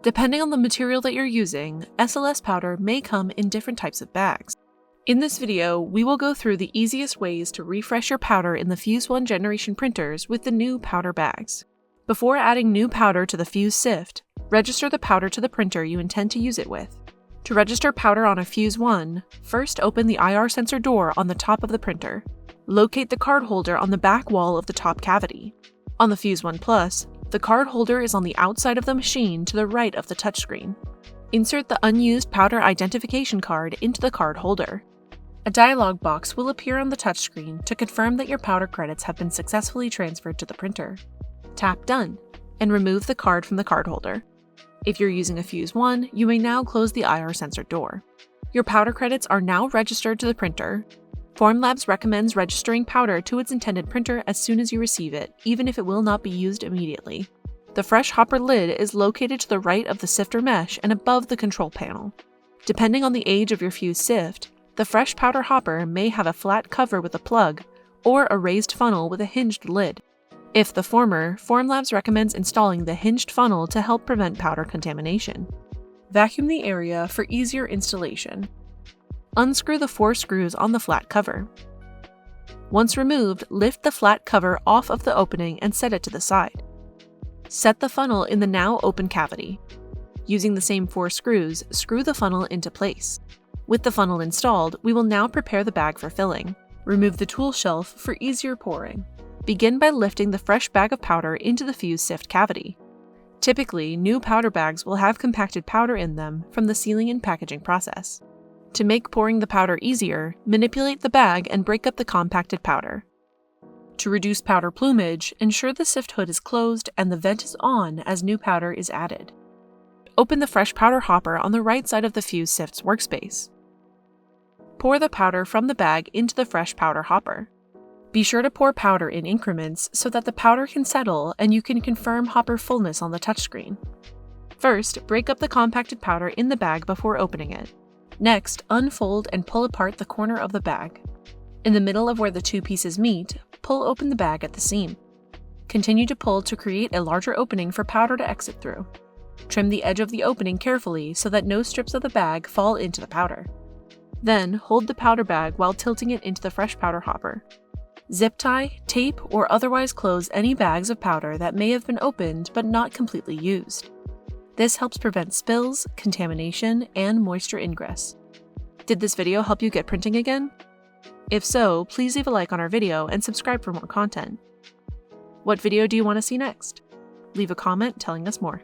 Depending on the material that you're using, SLS powder may come in different types of bags. In this video, we will go through the easiest ways to refresh your powder in the Fuse 1 generation printers with the new powder bags. Before adding new powder to the Fuse sift, register the powder to the printer you intend to use it with. To register powder on a Fuse 1, first open the IR sensor door on the top of the printer. Locate the card holder on the back wall of the top cavity. On the Fuse 1 Plus, the card holder is on the outside of the machine to the right of the touchscreen. Insert the unused powder identification card into the card holder. A dialog box will appear on the touchscreen to confirm that your powder credits have been successfully transferred to the printer. Tap Done, and remove the card from the card holder. If you're using a Fuse 1, you may now close the IR sensor door. Your powder credits are now registered to the printer. Formlabs recommends registering powder to its intended printer as soon as you receive it, even if it will not be used immediately. The fresh hopper lid is located to the right of the sifter mesh and above the control panel. Depending on the age of your Fuse sift, the fresh powder hopper may have a flat cover with a plug, or a raised funnel with a hinged lid. If the former, Formlabs recommends installing the hinged funnel to help prevent powder contamination. Vacuum the area for easier installation. Unscrew the 4 screws on the flat cover. Once removed, lift the flat cover off of the opening and set it to the side. Set the funnel in the now open cavity. Using the same 4 screws, screw the funnel into place. With the funnel installed, we will now prepare the bag for filling. Remove the tool shelf for easier pouring. Begin by lifting the fresh bag of powder into the Fuse sift cavity. Typically, new powder bags will have compacted powder in them from the sealing and packaging process. To make pouring the powder easier, manipulate the bag and break up the compacted powder. To reduce powder plumage, ensure the sift hood is closed and the vent is on as new powder is added. Open the fresh powder hopper on the right side of the Fuse sift's workspace. Pour the powder from the bag into the fresh powder hopper. Be sure to pour powder in increments so that the powder can settle and you can confirm hopper fullness on the touchscreen. First, break up the compacted powder in the bag before opening it. Next, unfold and pull apart the corner of the bag. In the middle of where the 2 pieces meet, pull open the bag at the seam. Continue to pull to create a larger opening for powder to exit through. Trim the edge of the opening carefully so that no strips of the bag fall into the powder. Then, hold the powder bag while tilting it into the fresh powder hopper. Zip tie, tape, or otherwise close any bags of powder that may have been opened but not completely used. This helps prevent spills, contamination, and moisture ingress. Did this video help you get printing again? If so, please leave a like on our video and subscribe for more content. What video do you want to see next? Leave a comment telling us more.